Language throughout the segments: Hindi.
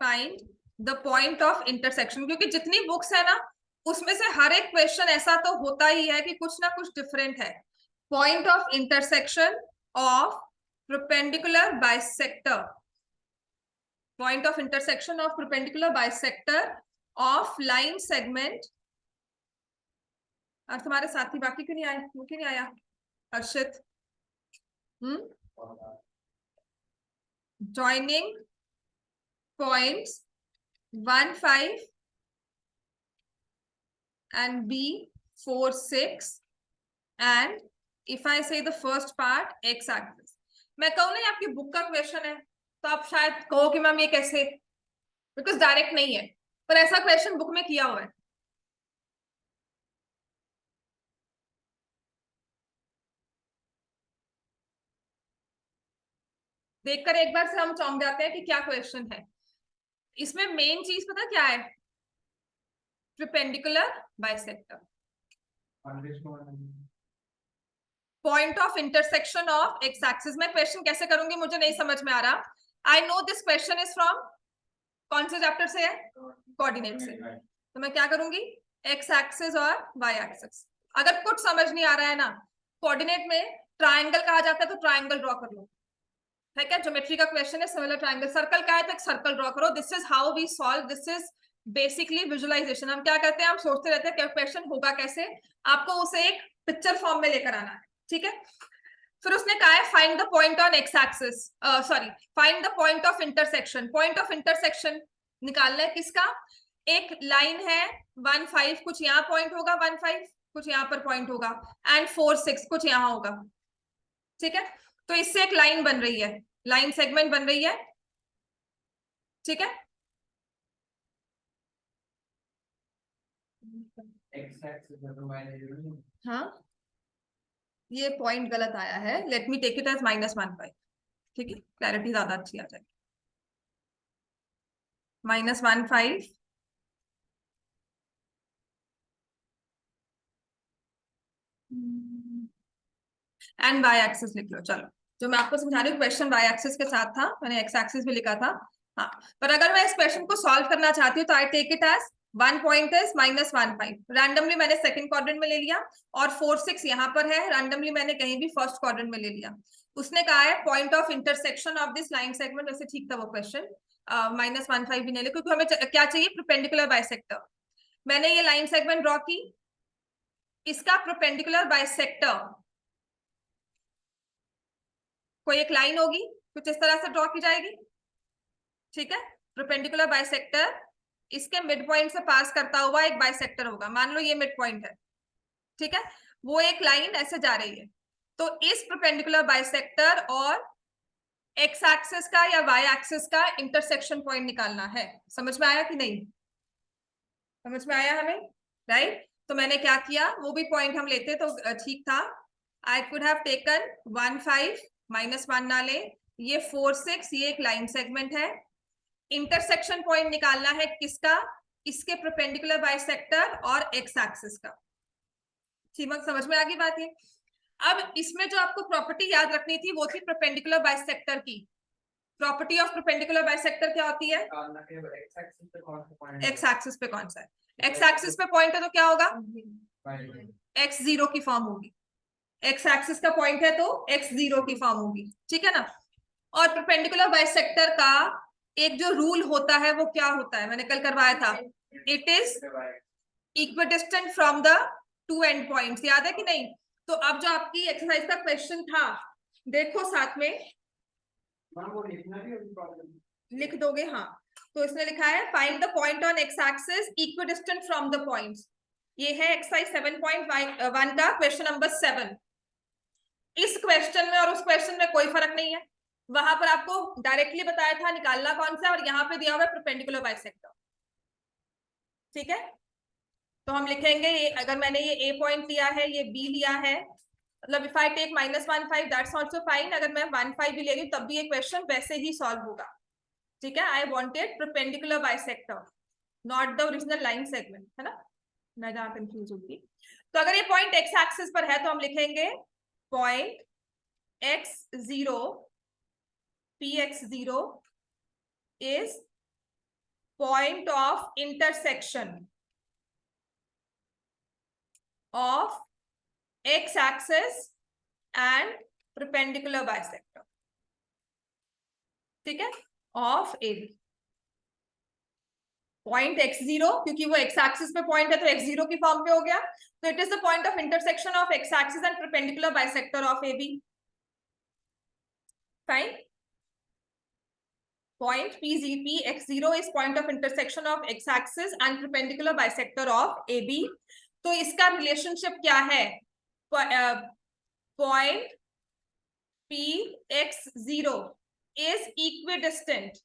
Find the point of intersection, क्योंकि जितनी बुक्स है ना उसमें से हर एक क्वेश्चन ऐसा तो होता ही है कि कुछ ना कुछ डिफरेंट है। Point of intersection of perpendicular bisector, point of intersection of perpendicular bisector of line segment. और तुम्हारे साथी बाकी क्यों नहीं आए, वो क्यों नहीं आया हर्षित? joining points 1, 5 and B 4, 6 and if I say the first part x axis, मैं कहूँ ना आपकी बुक का क्वेश्चन है तो आप शायद कहो कि मैम ये कैसे, बिकॉज डायरेक्ट नहीं है, पर ऐसा क्वेश्चन बुक में किया हुआ है। देखकर एक बार से हम चौंक जाते हैं कि क्या क्वेश्चन है। इसमें मेन चीज पता क्या है? Perpendicular bisector, point of intersection of x axis. मैं क्वेश्चन कैसे करूंगी मुझे नहीं समझ में आ रहा। I know this question is from कौन से चैप्टर से है? कोऑर्डिनेट से। तो मैं क्या करूंगी? एक्स एक्सिस और वाई एक्सिस। अगर कुछ समझ नहीं आ रहा है ना, कोऑर्डिनेट में ट्राइंगल कहा जाता है तो ट्राइंगल ड्रॉ कर लो, ठीक है? ज्योमेट्री का क्वेश्चन है सिमिलर ट्राइंगल। सर्कल का है तो एक सर्कल ड्रॉ करो। This is how we solve, this is basically visualization. हम क्या करते हैं, हम सोचते रहते हैं क्वेश्चन होगा कैसे, आपको उसे एक पिक्चर फॉर्म में लेकर आना है, ठीक है? फिर उसने कहा है find the point on X axis, sorry find the point of intersection. Point of intersection निकालना है किसका? एक लाइन है 1, 5, कुछ यहाँ पॉइंट होगा 1, 5, कुछ यहाँ पर पॉइंट होगा, एंड 4, 6 कुछ यहाँ होगा, ठीक है? तो इससे एक लाइन बन रही है, लाइन सेगमेंट बन रही है, ठीक है? हाँ, ये पॉइंट गलत आया है, let me take it as -1, 5, ठीक है? क्लैरिटी ज्यादा अच्छी आ जाएगी। -1, 5 एंड वाई एक्सिस लिख लो। चलो, जो मैं आपको समझा रही हूँ क्वेश्चन वाई एक्सिस के साथ था, मैंने एक्स एक्सिस भी लिखा था। हाँ, पर अगर मैं इस क्वेश्चन को सॉल्व करना चाहती हूँ तो I take it as 1 point is -1, 5। Randomly मैंने सेकंड क्वाड्रेंट में ले लिया, और 4, 6 यहाँ पर है, रैंडमली मैंने कहीं भी फर्स्ट क्वाड्रेंट में ले लिया। उसने कहा है point of intersection of this line segment, वैसे ठीक था वो क्वेश्चन। -1, 5 भी नहीं ले, क्योंकि हमें क्या चाहिए? Perpendicular bisector. मैंने ये लाइन सेगमेंट ड्रॉ की, इसका परपेंडिकुलर बाइसेक्टर कोई एक लाइन होगी, कुछ इस तरह से ड्रॉ की जाएगी, ठीक है? परपेंडिकुलर बाइसेक्टर इसके मिड पॉइंट से पास करता हुआ एक बाइसेक्टर होगा, मान लो ये मिड पॉइंट है, ठीक है? वो एक लाइन ऐसे जा रही है, तो इस परपेंडिकुलर बाइसेक्टर और एक्स एक्सिस का या वाई एक्सिस का इंटरसेक्शन पॉइंट निकालना है। समझ में आया कि नहीं? समझ में आया हमें, राइट? तो मैंने क्या किया, वो भी पॉइंट हम लेते तो ठीक था। आई कुड हैव टेकन 1, 5 -1 ना ले, ये 4, 6 ये एक लाइन सेगमेंट है। इंटरसेक्शन पॉइंट निकालना है किसका? इसके परपेंडिकुलर बाइसेक्टर और एक्स एक्सिस का। ठीक, समझ में आ गई बात ये? अब इसमें जो आपको प्रॉपर्टी याद रखनी थी वो थी परपेंडिकुलर बाइसेक्टर की। प्रॉपर्टी ऑफ परपेंडिकुलर बाइसेक्टर क्या होती है? एक्स एक्सिस पे कौन सा है? एक्स एक्सिस पे पॉइंट है तो क्या होगा? x0 की फॉर्म होगी। एक्स एक्सिस का पॉइंट है तो x0 की फॉर्म होगी, ठीक है ना? और परपेंडिकुलर बाइसेक्टर का एक जो रूल होता है वो क्या होता है, मैंने कल करवाया था, it is equidistant from the two and points. याद है कि नहीं? तो अब जो आपकी एक्सरसाइज का क्वेश्चन था, देखो साथ में लिख दोगे। हाँ, तो इसने लिखा है find the point on X axis equidistant from the points. ये है एक्सरसाइज 7.1 का क्वेश्चन नंबर 7। इस क्वेश्चन में और उस क्वेश्चन में कोई फर्क नहीं है। वहां पर आपको डायरेक्टली बताया था निकालना कौन सा, और यहाँ पे दिया हुआ है परपेंडिकुलर बाइसेक्टर, ठीक है? तो हम लिखेंगे ये, अगर मैंने ये ए पॉइंट लिया है, ये बी लिया है, मतलब if I take -1, 5 that's also fine. अगर मैं 1, 5 भी ले रही हूँ तब भी ये क्वेश्चन वैसे ही सॉल्व होगा, ठीक है? I wanted perpendicular bisector, not the original line segment, है ना? मैं जहां कंफ्यूज होगी। तो अगर ये पॉइंट एक्स एक्सिस पर है तो हम लिखेंगे point x0 px0 is point of intersection of x-axis and perpendicular bisector, ठीक है, of AB. पॉइंट x0, क्योंकि वो x एक्सिस पे पॉइंट है तो x0 की फॉर्म पे हो गया, तो it is the point of intersection of x axis and perpendicular bisector of AB. Fine. Point Px0 is point of intersection of x-axis and perpendicular bisector of AB. तो इसका रिलेशनशिप क्या है? Point Px0 is equidistant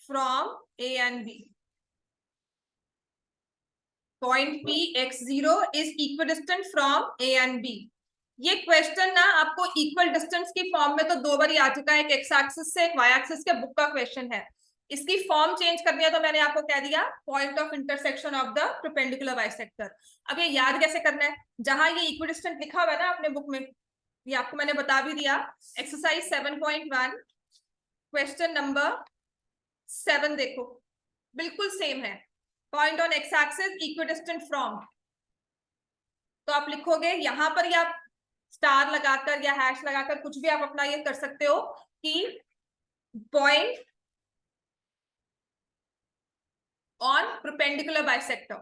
from A and B. Point Px0 is equidistant from A and B. ये क्वेश्चन ना आपको इक्वल डिस्टेंस की फॉर्म में तो 2 बार आ चुका है, एक एक्स एक्सिस से एक वाई एक्सिस के बुक का क्वेश्चन है. इसकी फॉर्म चेंज करनी है तो मैंने आपको कह दिया point of intersection of the perpendicular bisector. अब ये याद कैसे करना है? जहां ये इक्विडिस्टेंट लिखा हुआ है ना अपने बुक में, ये आपको मैंने बता भी दिया. एक्सरसाइज 7.1 क्वेश्चन नंबर 7 देखो, बिल्कुल सेम है. Point on X axis equidistant from, तो आप लिखोगे यहां पर या स्टार लगाकर या हैश लगाकर कुछ भी आप अपना ये कर सकते हो कि पॉइंट ऑन परपेंडिकुलर बाइसेक्टर,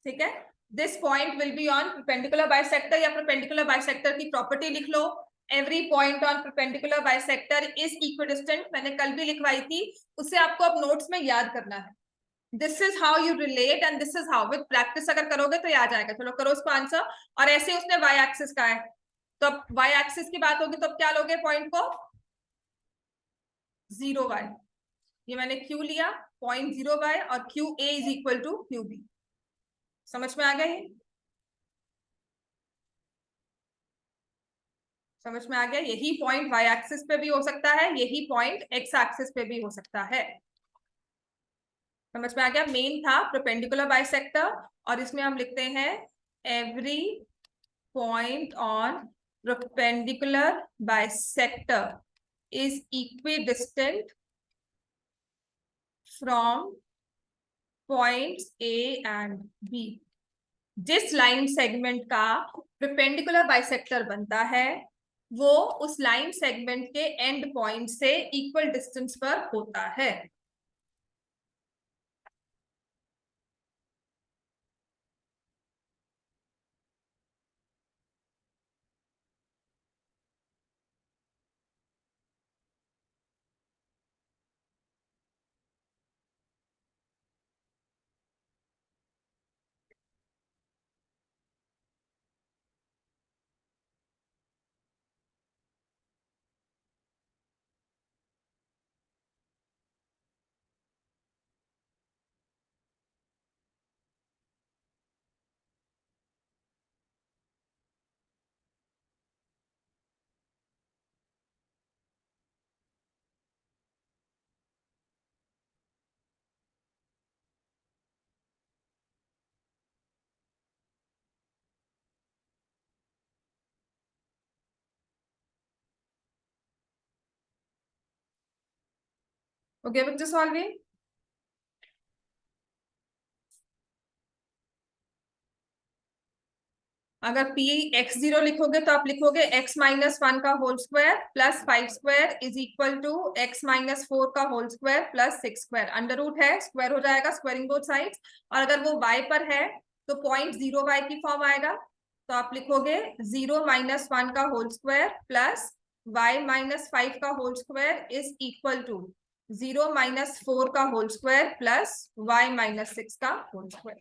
ठीक है. This point will be on perpendicular bisector, या परपेंडिकुलर बाइसेक्टर की प्रॉपर्टी लिख लो. Every point on perpendicular bisector is equidistant, मैंने कल भी लिखवाई थी, उससे आपको अब नोट्स में याद करना है. This is how you relate and this is how, with practice अगर करोगे तो याद आएगा. चलो करो उसको आंसर. और ऐसे उसने वाई एक्सिस का है, तो अब वाई एक्सिस की बात होगी तो अब क्या लोगे पॉइंट को? 0y. ये मैंने क्यू लिया, 0.0y, और Q A is equal to Q B. समझ में आ गया? ये समझ में आ गया? यही पॉइंट वाई एक्सिस पे भी हो सकता है, यही पॉइंट एक्स एक्सिस पे भी हो सकता है. समझ में आ गया? मेन था परपेंडिकुलर बाइसेक्टर, और इसमें हम लिखते हैं every point on perpendicular bisector is equidistant from points A and B. जिस लाइन सेगमेंट का परपेंडिकुलर बाइसेक्टर बनता है वो उस लाइन सेगमेंट के एंड पॉइंट से इक्वल डिस्टेंस पर होता है. ओके बच्चे, सॉल्विंग. अगर पी x0 लिखोगे तो आप लिखोगे x-1 का whole square plus 5 square is equal to x-4 का whole square plus 6 square. Under root है, स्क्वायर हो जाएगा, स्क्वायरिंग बोथ साइड्स. और अगर वो y पर है तो 0.0y की फॉर्म आएगा, तो आप लिखोगे 0-1 का होल स्क्वायर प्लस y-5 का whole square is equal to 0-4 का होल स्क्वायर प्लस y-6 का होल स्क्वायर.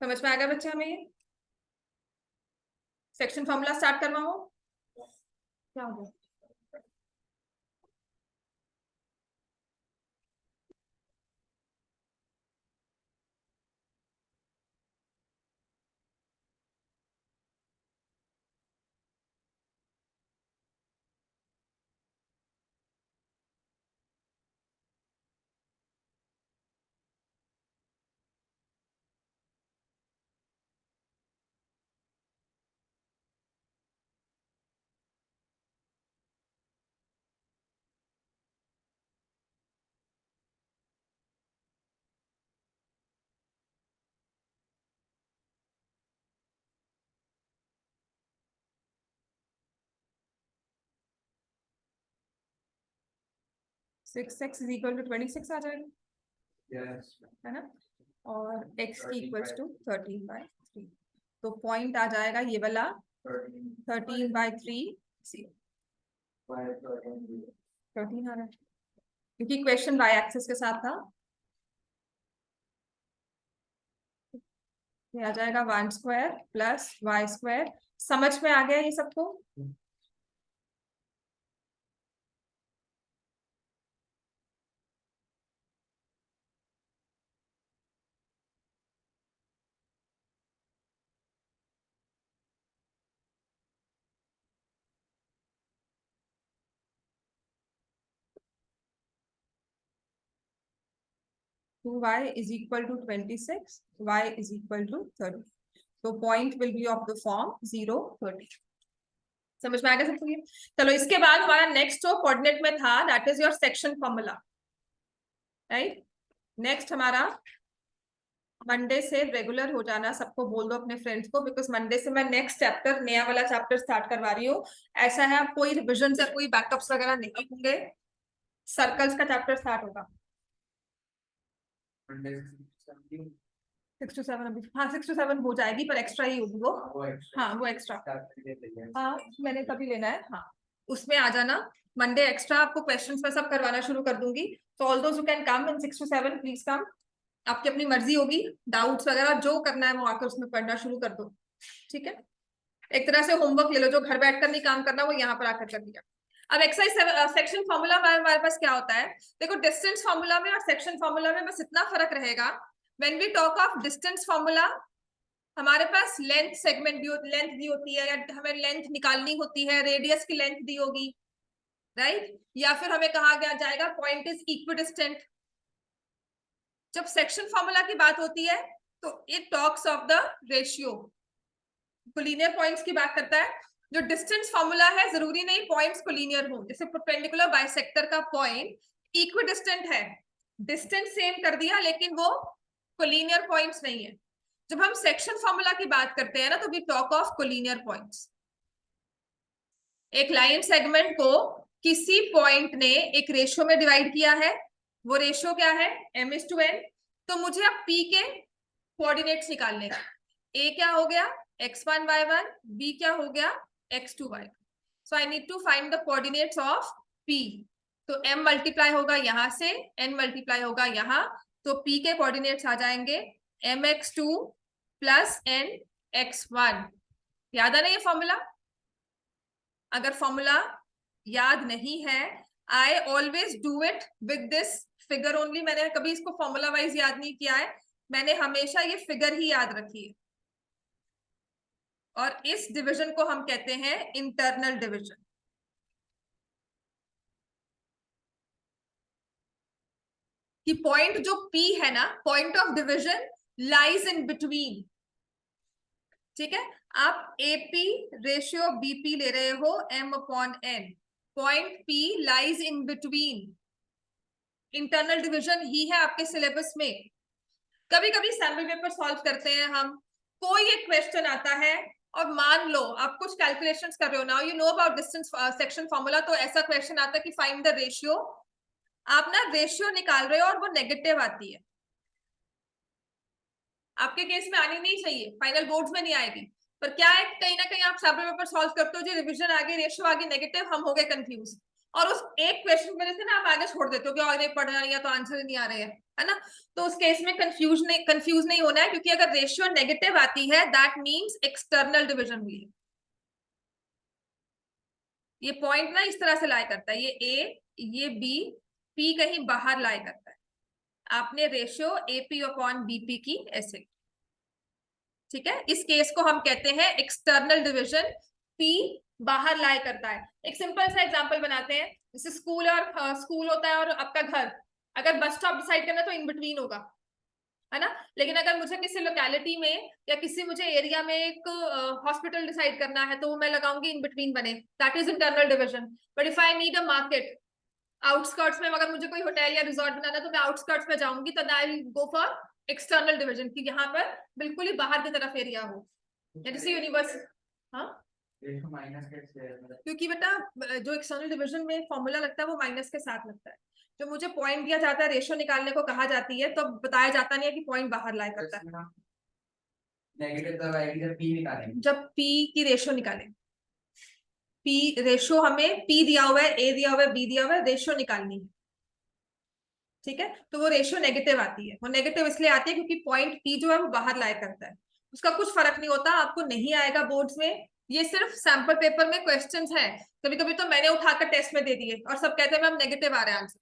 समझ में आ गया बच्चे हमें? ये सेक्शन फॉर्मूला स्टार्ट करवाओ. क्या हो गया? 6x इज इक्वल टू 26 आ जाएगा, है ना, और x इक्वल्स टू 13/3, तो पॉइंट आ जाएगा ये वाला 13/3, 13 आ रहा है क्योंकि क्वेश्चन y एक्सिस के साथ था। ये आ जाएगा 1² प्लस y²। समझ में आ गया ये सबको? 2y is equal to 26, y is equal to 30. So point will be of the form 0, 30. समझ में आ गया सबको ये? चलो इसके बाद हमारा नेक्स्ट जो कोऑर्डिनेट में था that is your section formula, right. Next हमारा मंडे से रेगुलर हो जाना, सबको बोल दो अपने फ्रेंड्स को, बिकॉज मंडे से मैं नेक्स्ट चैप्टर, नया वाला चैप्टर स्टार्ट करवा रही हूँ। ऐसा है कोई रिविजन या कोई बैकअप्स वगैरह नहीं होंगे, सर्कल्स का चैप्टर स्टार्ट होगा 6 to 7 अभी, हाँ 6 to 7 हो जाएगी पर एक्स्ट्रा ही होगी वो, हाँ वो एक्स्ट्रा, हाँ मैंने कभी लेना है, हाँ उसमें आ जाना मंडे। एक्स्ट्रा आपको क्वेश्चंस में सब करवाना शुरू कर दूंगी, तो all those who can come in 6 to 7 please come. आपकी अपनी मर्जी होगी, डाउट्स वगैरह जो करना है वो आकर उसमें पढ़ना शुरू कर दो, ठीक है। एक तरह से होमवर्क ले लो, जो घर बैठकर नहीं काम करना वो यहाँ पर आकर कर दिया। अब एक्सरसाइज सेक्शन फॉर्मूला में हमारे पास क्या होता है, देखो डिस्टेंस फॉर्मूला में और सेक्शन फॉर्मूला में बस इतना फर्क रहेगा, when we talk of distance formula हमारे पास लेंथ सेगमेंट लेंथ दी होती है, या हमें लेंथ निकालनी होती है, रेडियस की लेंथ दी होगी, राइट, या फिर हमें कहा गया जाएगा पॉइंट इज इक्विडिस्टेंट। जब सेक्शन फॉर्मूला की बात होती है तो it talks of the ratio, collinear points की बात करता है। जो डिस्टेंस फॉर्मूला है जरूरी नहीं पॉइंट्स कोलिनियर हो, जैसे परपेंडिकुलर बाइसेक्टर का पॉइंट इक्विडिस्टेंट है, डिस्टेंस सेम कर दिया लेकिन वो कोलिनियर पॉइंट्स नहीं है। जब हम सेक्शन फॉर्मूला की बात करते हैं ना तो we talk of collinear points. एक लाइन सेगमेंट को किसी पॉइंट ने एक रेशियो में डिवाइड किया है, वो रेशियो क्या है m/n, तो मुझे अब p के कोऑर्डिनेट्स निकालने हैं। a क्या हो गया x1 y1, b क्या हो गया x2 y1, so I need to find the coordinates of p। तो m मल्टीप्लाई होगा यहां से, n मल्टीप्लाई होगा यहां, तो p के कोऑर्डिनेट्स आ जाएंगे mx2 प्लस nx1। याद है ना ये फॉर्मूला? अगर फॉर्मूला याद नहीं है, I always do it with this figure only. मैंने कभी इसको फॉर्मूला वाइज याद नहीं किया है, मैंने हमेशा ये फिगर ही याद रखी है। और इस डिवीजन को हम कहते हैं इंटरनल डिवीजन। कि पॉइंट जो P है ना, point of division lies in between, ठीक है। आप AP रेशियो BP ले रहे हो m/n, point P lies in between, internal division ही है आपके सिलेबस में। कभी कभी सैम्पल पेपर सॉल्व करते हैं हम, कोई एक क्वेश्चन आता है और मान लो आप कुछ कैलकुलेशंस कर रहे हो, now you know about distance section formula, तो ऐसा क्वेश्चन आता है कि फाइंड द रेशियो। आप ना रेशियो निकाल रहे हो और वो नेगेटिव आती है, आपके केस में आनी नहीं चाहिए, फाइनल बोर्ड्स में नहीं आएगी, पर क्या है कहीं ना कहीं आप सैम्पल पेपर सॉल्व करते हो जो रिवीजन आगे रेशियो आगे नेगेटिव, हम हो गए कंफ्यूज, और उस एक क्वेश्चन की वजह से ना आप आगे छोड़ देते हो कि आगे पढ़ना नहीं है तो आंसर नहीं आ रहे हैं, है ना। तो उस केस में कंफ्यूज नहीं होना है, क्योंकि अगर रेशियो नेगेटिव आती है दैट मींस एक्सटर्नल डिवीजन हुई है। ये पॉइंट ना इस तरह से लाई करता है, ये ए ये बी, पी कहीं बाहर लाई करता है, आपने रेशियो AP/BP की ऐसे, ठीक है। इस केस को हम कहते हैं एक्सटर्नल डिवीजन, P बाहर लाई करता है। एक सिंपल सा एग्जांपल बनाते हैं, जैसे स्कूल होता है और आपका घर, अगर बस स्टॉप डिसाइड करना तो इन बिटवीन होगा, है ना। लेकिन अगर मुझे किसी लोकेलिटी में या मुझे एरिया में एक हॉस्पिटल डिसाइड करना है तो मैं लगाऊंगी इन बिटवीन बने, that is internal division. But if I need a market outskirts में, अगर मुझे कोई होटल या रिजॉर्ट बनाना तो मैं आउटस्कर्ट्स में जाऊंगी, तो I will go for external division, कि यहाँ पर बिल्कुल ही बाहर की तरफ एरिया हो, जैसे यूनिवर्स। हाँ क्योंकि बेटा जो एक्सटर्नल डिवीजन में फॉर्मूला लगता है वो माइनस के साथ लगता है, जो मुझे पॉइंट दिया जाता है रेशियो निकालने को कहा जाती है, तो बताया जाता नहीं है कि पॉइंट बाहर लाया करता है। नेगेटिव तब आएगी जब पी निकालेंगे, जब पी की रेशियो निकालें, पी रेशियो हमें पी दिया हुआ है, ए दिया हुआ है, बी दिया हुआ है, रेशियो निकालनी है, ठीक है। तो वो रेशियो नेगेटिव आती है। वो नेगेटिव इसलिए आती है क्योंकि पॉइंट पी जो है वो बाहर लाया करता है। उसका कुछ फर्क नहीं होता, आपको नहीं आएगा बोर्ड्स में, ये सिर्फ सैंपल पेपर में क्वेश्चंस हैं। कभी कभी तो मैंने उठाकर टेस्ट में दे दिए और सब कहते हैं मैम नेगेटिव आ रहा है आंसर।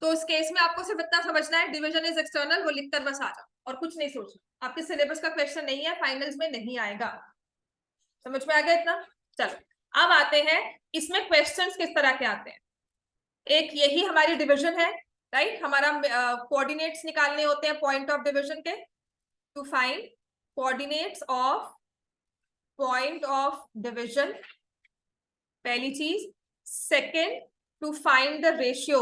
तो उस केस में आपको सिर्फ इतना समझना है, डिवीजन इज एक्सटर्नल, वो लिखकर बस आ जाओ और कुछ नहीं सोचना। आपके सिलेबस का क्वेश्चन नहीं है, फाइनल्स में नहीं आएगा। समझ में आ गया इतना? चलो अब आते हैं इसमें क्वेश्चंस किस तरह के आते हैं। एक यही हमारी डिवीजन है, राइट। हमारा कोऑर्डिनेट्स निकालने होते हैं पॉइंट ऑफ डिवीजन के, to find coordinates of point of division, पहली चीज। Second, to find the ratio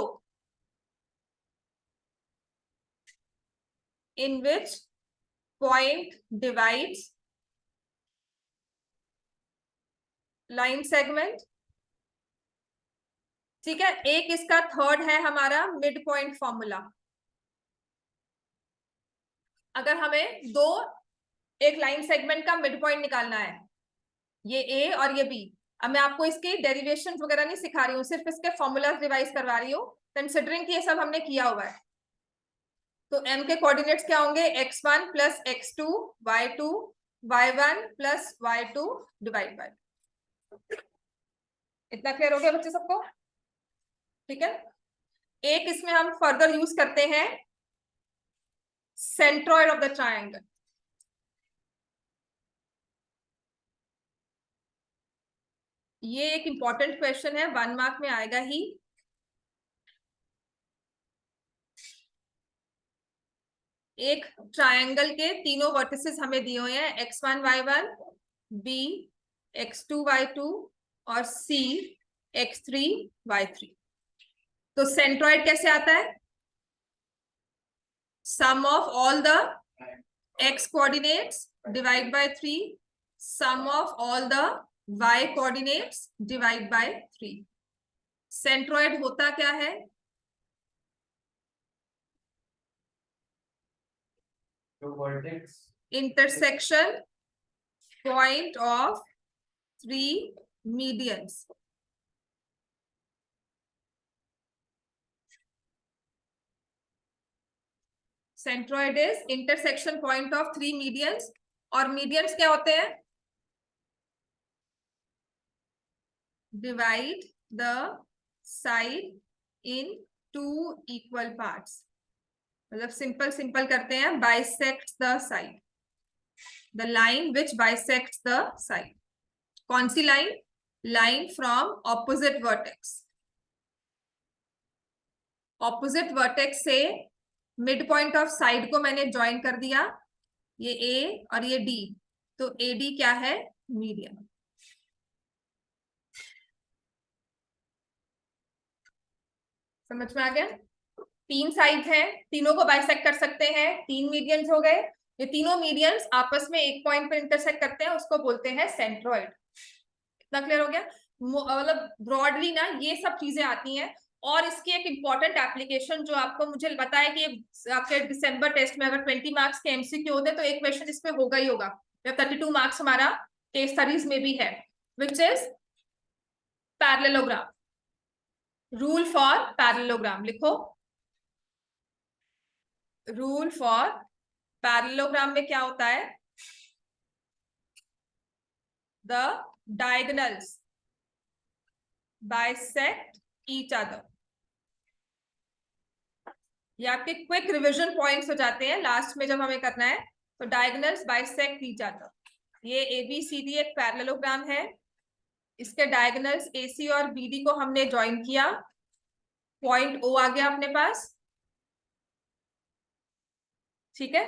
in which point divides line segment, ठीक है। एक इसका थर्ड है हमारा मिड पॉइंट फॉर्मूला। अगर हमें एक लाइन सेगमेंट का मिड पॉइंट निकालना है, ये ए और ये बी। अब मैं आपको इसके डेरिवेशन वगैरह नहीं सिखा रही हूँ, सिर्फ इसके फॉर्मूला रिवाइज करवा रही हूँ, कंसिडरिंग कि ये सब हमने किया हुआ है। तो m के कोऑर्डिनेट्स क्या होंगे, x1 plus x2 y2 y1 plus y2 divide by. इतना क्लियर हो गया बच्चे सबको? ठीक है। एक इसमें हम फर्दर यूज करते हैं सेंट्रॉइड ऑफ द ट्रायंगल। ये एक इंपॉर्टेंट क्वेश्चन है, 1 मार्क में आएगा ही। एक ट्रायंगल के तीनों वर्टिसेस हमें दिए हुए हैं, x1 y1, b x2 y2 और c x3 y3। तो सेंट्रॉइड कैसे आता है, sum of all the x coordinates divide by 3, sum of all the y coordinates divide by 3। Centroid होता क्या है, intersection point of 3 medians. Centroid is intersection point of 3 medians. और मीडियंस क्या होते हैं, divide the side in 2 equal parts. मतलब सिंपल करते हैं, bisects the side, the line which bisects the side. कौन सी line, line from opposite vertex. Opposite vertex से मिड पॉइंट ऑफ साइड को मैंने ज्वाइन कर दिया, ये ए और ये डी। तो ए डी क्या है, मीडियन। समझ में आ गया? 3 साइड्स हैं, तीनों को बाइसेक्ट कर सकते हैं, 3 मीडियंस हो गए। ये तीनों मीडियंस आपस में एक पॉइंट पर इंटरसेक्ट करते हैं, उसको बोलते हैं सेंट्रॉइड। इतना क्लियर हो गया? मतलब ब्रॉडली ना ये सब चीजें आती हैं। और इसकी एक इंपॉर्टेंट एप्लीकेशन जो आपको मुझे पता है कि आपके दिसंबर टेस्ट में अगर 20 मार्क्स के एमसीक्यू होते तो एक क्वेश्चन इसमें होगा ही होगा, या 32 मार्क्स हमारा केस स्टडीज में भी है, which is parallelogram. Rule for parallelogram लिखो। रूल फॉर पैरेललोग्राम में क्या होता है, the diagonals bisect each other. ये आपके क्विक रिवीजन पॉइंट्स हो जाते हैं लास्ट में जब हमें करना है। तो डायगोनल्स बाइसेक्ट ईच अदर। ये ABCD एक पैरेललोग्राम है, इसके डायगोनल्स AC और BD को हमने ज्वाइन किया, पॉइंट O आ गया अपने पास, ठीक है।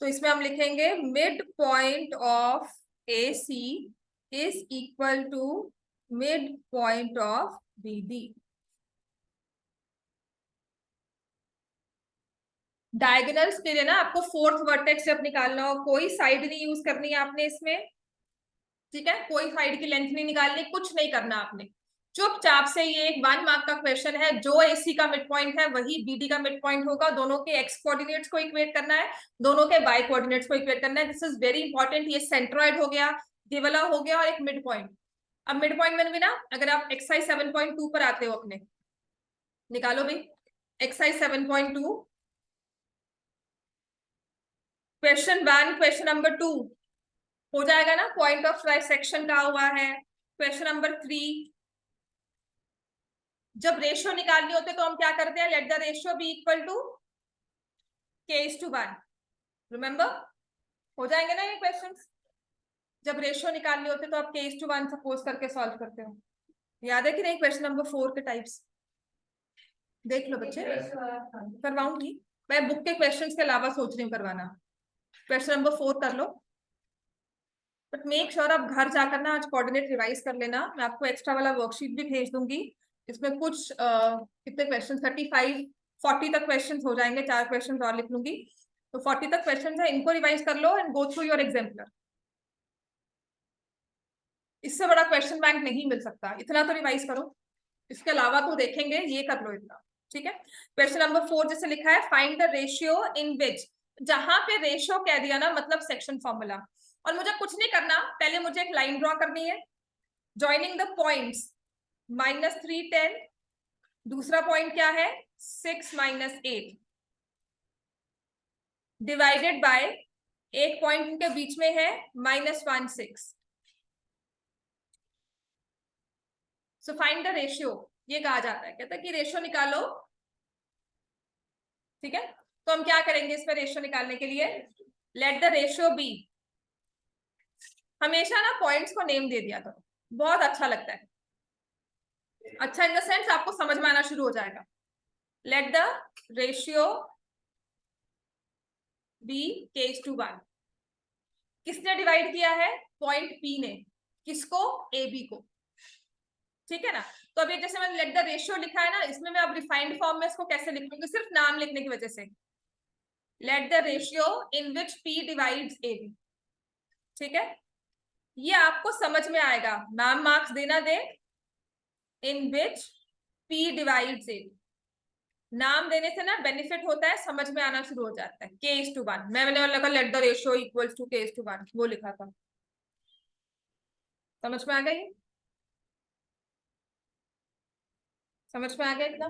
तो इसमें हम लिखेंगे mid point of AC is equal to mid point of BD। Diagonals के लिए ना आपको फोर्थ वर्टेक्स जब निकालना हो, कोई साइड नहीं यूज करनी है आपने इसमें, ठीक है। कोई साइड की लेंथ नहीं निकालनी, कुछ नहीं करना आपने। चुपचाप से ये एक 1 मार्क का क्वेश्चन है, जो AC का मिड पॉइंट है वही BD का मिड पॉइंट होगा, दोनों के x कोऑर्डिनेट्स को इक्वेट करना है, दोनों के y कोऑर्डिनेट्स को इक्वेट करना है। This is very important. ये सेंट्रॉइड हो गया, ये वाला हो गया, और एक मिड पॉइंट। अब मिड पॉइंट में भी ना, अगर आप एक्सरसाइज 7.2 पर आते हो अपने, निकालो भाई एक्सरसाइज 7.2 क्वेश्चन 1 क्वेश्चन नंबर 2 हो जाएगा ना, पॉइंट ऑफ ट्राइसेक्शन कहा हुआ है। क्वेश्चन नंबर 3, जब रेशियो निकालनी होते तो हम क्या करते हैं, let the ratio be equal to k:1। Remember, हो जाएंगे ना ये क्वेश्चंस। जब रेशियो निकालनी होते तो आप k:1 सपोज करके सॉल्व करते हो। याद है कि नहीं क्वेश्चन नंबर 4 के टाइप्स? देख लो बच्चे, करवाऊंगी मैं, बुक के क्वेश्चंस के अलावा सोच रही हूँ करवाना। क्वेश्चन नंबर 4 कर लो, बट मेक श्योर आप घर जाकर ना आज कोऑर्डिनेट रिवाइज कर लेना। मैं आपको एक्स्ट्रा वाला वर्कशीट भी भेज दूंगी, इसमें कुछ कितने क्वेश्चन 40 तक क्वेश्चन हो जाएंगे, 4 क्वेश्चन और लिख लूंगी, तो 40 तक क्वेश्चन है, इनको रिवाइज कर लो and go through your exemplar. इससे बड़ा क्वेश्चन बैंक नहीं मिल सकता, इतना तो रिवाइज करो, इसके अलावा तो देखेंगे, ये कर लो इतना, ठीक है। क्वेश्चन नंबर 4 जैसे लिखा है, फाइंड द रेशियो इन विच, जहां पे रेशियो कह दिया ना मतलब सेक्शन फॉर्मूला, और मुझे कुछ नहीं करना, पहले मुझे एक लाइन ड्रॉ करनी है, ज्वाइनिंग द पॉइंट्स -3 10, दूसरा पॉइंट क्या है 6 -8, डिवाइडेड बाय एक पॉइंट इनके बीच में है -1 6। सो फाइंड द रेशियो, ये कहा जाता है, कहता है कि रेशियो निकालो, ठीक है। तो हम क्या करेंगे इसमें रेशियो निकालने के लिए, लेट द रेशियो बी, हमेशा ना पॉइंट्स को नेम दे दिया करो, बहुत अच्छा लगता है, अच्छा इन द सेंस आपको समझ में आना शुरू हो जाएगा। Late the ratio B k:1, किसने डिवाइड किया है, पॉइंट P ने, किसको, AB को, ठीक है ना। तो अभी जैसे मैंने लेट द रेशियो लिखा है ना, इसमें मैं अब रिफाइंड फॉर्म में इसको कैसे लिखूंगी, सिर्फ नाम लिखने की वजह से, late the ratio in which P divides AB, ठीक है। ये आपको समझ में आएगा, मैम मार्क्स देना दे, इन विच P डिवाइड्स AB, नाम देने से ना बेनिफिट होता है, समझ में आना शुरू हो जाता है। k:1, मैंने लगा let the ratio equals to k:1, वो लिखा था, समझ में आ गई, समझ में आ गया इतना,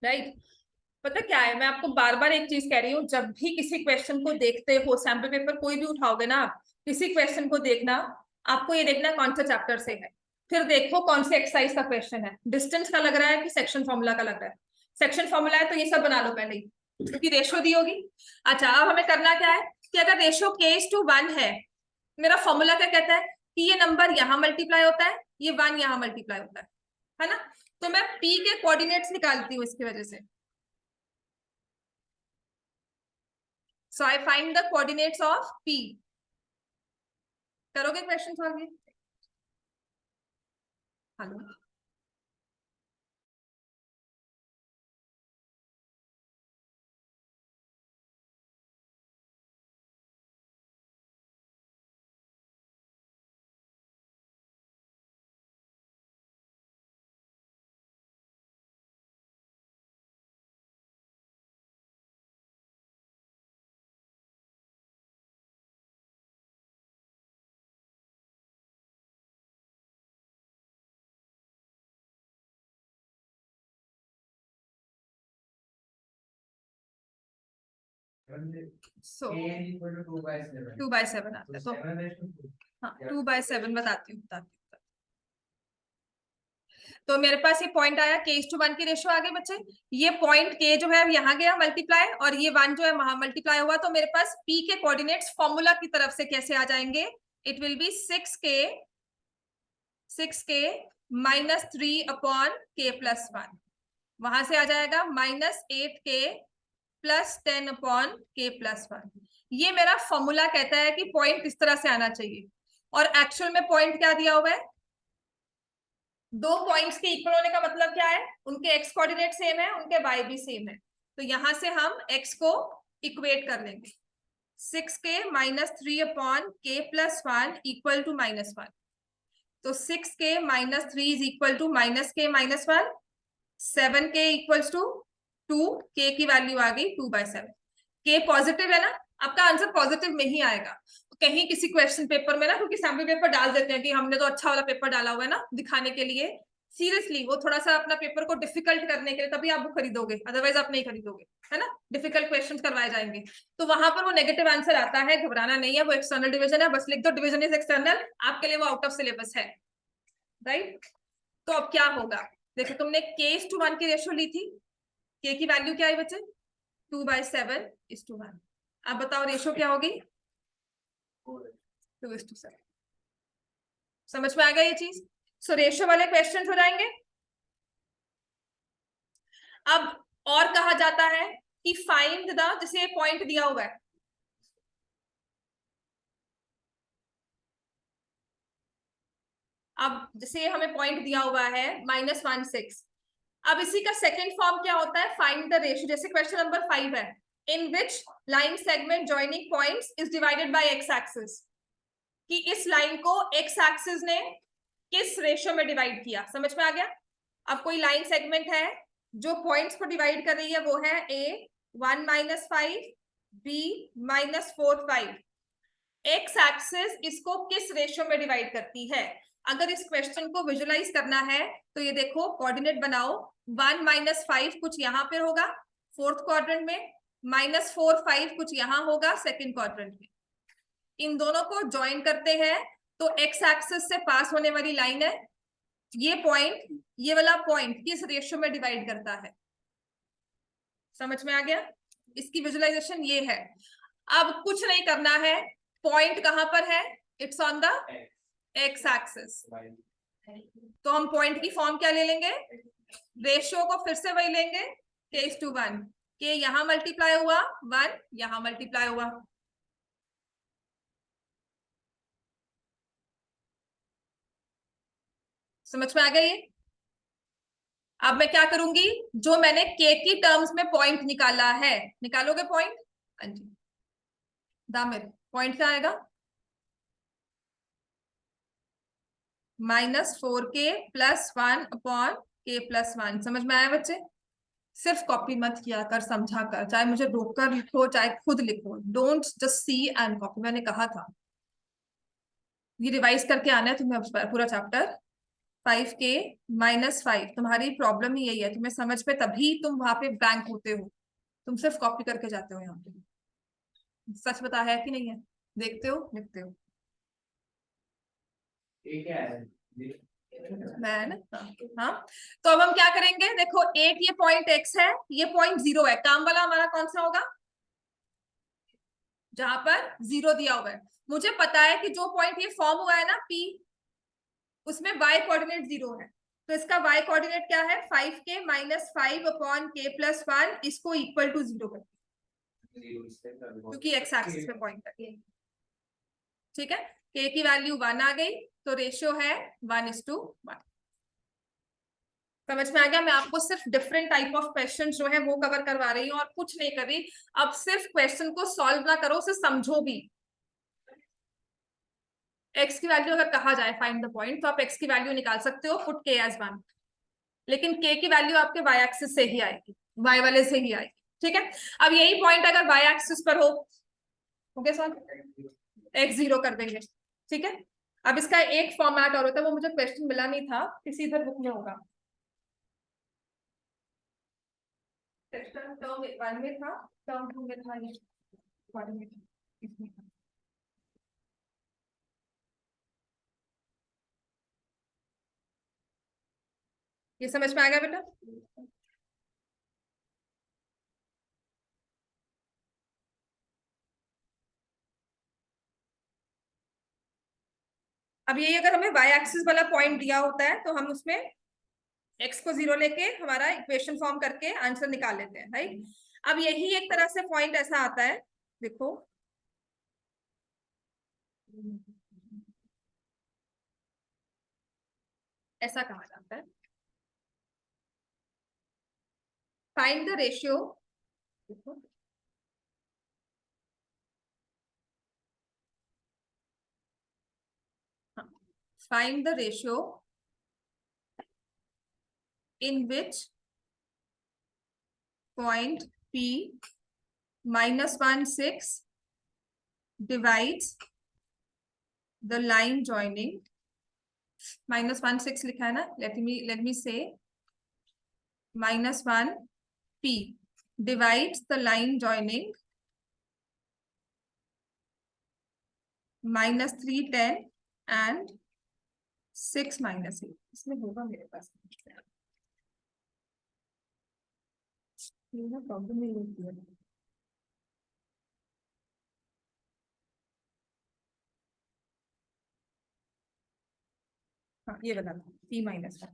राइट। पता क्या है, मैं आपको बार बार एक चीज कह रही हूँ, जब भी किसी क्वेश्चन को देखते हो, सैंपल पेपर कोई भी उठाओगे ना आप, किसी क्वेश्चन को देखना, आपको ये देखना कौन सा चैप्टर से है, फिर देखो कौन से एक्सरसाइज का क्वेश्चन है, डिस्टेंस का लग रहा है कि सेक्शन फॉर्मूला का लग रहा है। सेक्शन फॉर्मूला है तो ये सब बना लो पहले ही, क्योंकि रेशियो दी होगी। अच्छा, अब हमें करना क्या है कि अगर रेशियो k:1 है, मेरा फॉर्मूला क्या कहता है कि ये नंबर यहाँ मल्टीप्लाई होता है, ये 1 यहाँ मल्टीप्लाई होता है ना। तो मैं p के कोऑर्डिनेट्स निकालती हूँ इसकी वजह से। So I find the coordinates of P. करोगे क्वेश्चन सॉल्व ये? हेलो, so 2/7 आता है, तो हाँ 2/7 बताती हूँ। तो मेरे पास ये पॉइंट आया, k:1 की रेशियो आ गई बच्चे, ये पॉइंट k जो है यहाँ गया मल्टीप्लाई, और ये 1 जो है वहां मल्टीप्लाई हुआ, तो मेरे पास p के कोऑर्डिनेट्स फॉर्मूला की तरफ से कैसे आ जाएंगे, it will be 6k -3/k+1, वहां से आ जाएगा -8k +10/k+1। ये मेरा फॉर्मूला कहता है कि पॉइंट इस तरह से आना चाहिए, और एक्चुअल में पॉइंट क्या दिया हुआ है, दो पॉइंट्स के इक्वल होने का मतलब क्या है, उनके एक्स कोऑर्डिनेट सेम है, उनके वाई भी सेम है, तो यहां से हम एक्स को इक्वेट कर लेंगे, 6k -3/k+1 इक्वल टू -1। तो 6k minus 3 is equal to minus k minus 1, 7k equals to 2, k की वैल्यू आ गई 2/7। k पॉजिटिव है ना, आपका आंसर पॉजिटिव में ही आएगा। कहीं किसी क्वेश्चन पेपर में ना, क्योंकि सैम्पल पेपर डाल देते हैं कि हमने तो अच्छा वाला पेपर डाला हुआ है ना दिखाने के लिए, सीरियसली वो थोड़ा सा अपना पेपर को डिफिकल्ट करने के लिए तभी आप वो खरीदोगे, अदरवाइज आप नहीं खरीदोगे, है ना। डिफिकल्ट क्वेश्चन करवाए जाएंगे तो वहां पर वो नेगेटिव आंसर आता है, घबराना नहीं है, वो एक्सटर्नल डिवीजन है, बस लिख दो डिवीजन इज एक्सटर्नल, आपके लिए वो आउट ऑफ सिलेबस है, राइट। तो अब क्या होगा, देखो तुमने k:1 की रेशियो ली थी, k की वैल्यू क्या है बच्चे, 2/7:1। अब बताओ रेशियो क्या होगी, 2:7। समझ में आ गया ये चीज। सो रेशियो वाले क्वेश्चन हो जाएंगे। अब और कहा जाता है कि फाइंड द, जैसे पॉइंट दिया हुआ है, अब जैसे हमें पॉइंट दिया हुआ है -1/6, अब इसी का सेकंड फॉर्म क्या होता है, फाइंड द रेशियो। जैसे क्वेश्चन नंबर 5 है, in which line segment joining points is divided by x axis, कि इस लाइन को एक्स एक्सिस ने किस रेशियो में डिवाइड किया। समझ में आ गया। अब कोई लाइन सेगमेंट है जो पॉइंट्स को डिवाइड कर रही है, वो है ए 1-5, बी -4-5। एक्स एक्सिस इसको किस रेशियो में डिवाइड करती है। अगर इस क्वेश्चन को विजुलाइज करना है तो ये देखो, कोऑर्डिनेट बनाओ, 1-5 कुछ यहाँ पे होगा फोर्थ क्वाड्रेंट में, -4-5 कुछ यहाँ होगा सेकंड क्वाड्रेंट में। इन दोनों को ज्वाइन करते हैं तो एक्स एक्सिस से पास होने वाली लाइन है, ये पॉइंट, ये वाला पॉइंट किस रेशियो में डिवाइड करता है। समझ में आ गया। इसकी विजुलाइजेशन ये है। अब कुछ नहीं करना है, पॉइंट कहां पर है, it's on the x axis, तो हम पॉइंट की फॉर्म क्या ले लेंगे, रेशियो को फिर से वही लेंगे, k:1, के यहां मल्टीप्लाई हुआ 1, यहां मल्टीप्लाई हुआ। समझ में आ गया ये। अब मैं क्या करूंगी, जो मैंने k की टर्म्स में पॉइंट निकाला है, निकालोगे पॉइंट, हाँ जी दामिर, पॉइंट क्या आएगा, -4k + 1/k+1। समझ में आया बच्चे। सिर्फ कॉपी मत किया कर, समझा कर, चाहे मुझे रोक कर लिखो चाहे खुद लिखो, don't just see and copy. मैंने कहा था ये रिवाइज करके आना है तुम्हें, अब पूरा चैप्टर। 5k -5, तुम्हारी प्रॉब्लम ही यही है, तुम्हें समझ में तभी तुम वहां पे बैंक होते हो, तुम सिर्फ कॉपी करके जाते हो यहाँ पे। सच बता है कि नहीं है, देखते हो लिखते हो। ये क्या है? मैं ना, हाँ। तो अब हम क्या करेंगे, देखो एक ये पॉइंट x है, ये पॉइंट 0 है, काम वाला हमारा कौन सा होगा, जहां पर 0 दिया हुआ है। मुझे पता है कि जो पॉइंट ये फॉर्म हुआ है ना P, उसमें y कोऑर्डिनेट 0 है, तो इसका y कोऑर्डिनेट क्या है, 5k -5/k+1, इसको इक्वल टू 0 कर, क्योंकि x एक्सिस पे पॉइंट है। ठीक है, k की वैल्यू 1 आ गई, तो रेशियो है 1:1। समझ में आ गया। मैं आपको सिर्फ डिफरेंट टाइप ऑफ क्वेश्चन जो है वो कवर करवा रही हूँ और कुछ नहीं कर रही। अब सिर्फ क्वेश्चन को सॉल्व ना करो, उसे समझो भी। एक्स की वैल्यू अगर कहा जाए फाइंड द पॉइंट, तो आप एक्स की वैल्यू निकाल सकते हो, पुट k एज 1, लेकिन k की वैल्यू आपके y एक्सिस से ही आएगी, y वाले से ही आएगी। ठीक है, अब यही पॉइंट अगर y एक्सिस पर हो, ओके सर, x0 कर देंगे। ठीक है, अब इसका एक फॉर्मेट और होता है, वो मुझे क्वेश्चन मिला नहीं था, किसी इधर बुक में होगा, टर्म 1 में था, टर्म 2 में था, ये इसमें था। ये समझ में आ गया बेटा। अब यही अगर हमें y एक्सिस वाला पॉइंट दिया होता है तो हम उसमें x को 0 लेके हमारा इक्वेशन फॉर्म करके आंसर निकाल लेते हैं, राइट। अब यही एक तरह से पॉइंट ऐसा आता है, देखो ऐसा कहा जाता है, फाइंड द रेशियो, देखो find the ratio in which point P -1/6 divides the line joining, -1/6 लिखा है ना, let me say -1 P divides the line joining -310 and 6 -8. इसमें होगा मेरे पास, प्रॉब्लम नहीं होती है। हाँ ये बता P -1,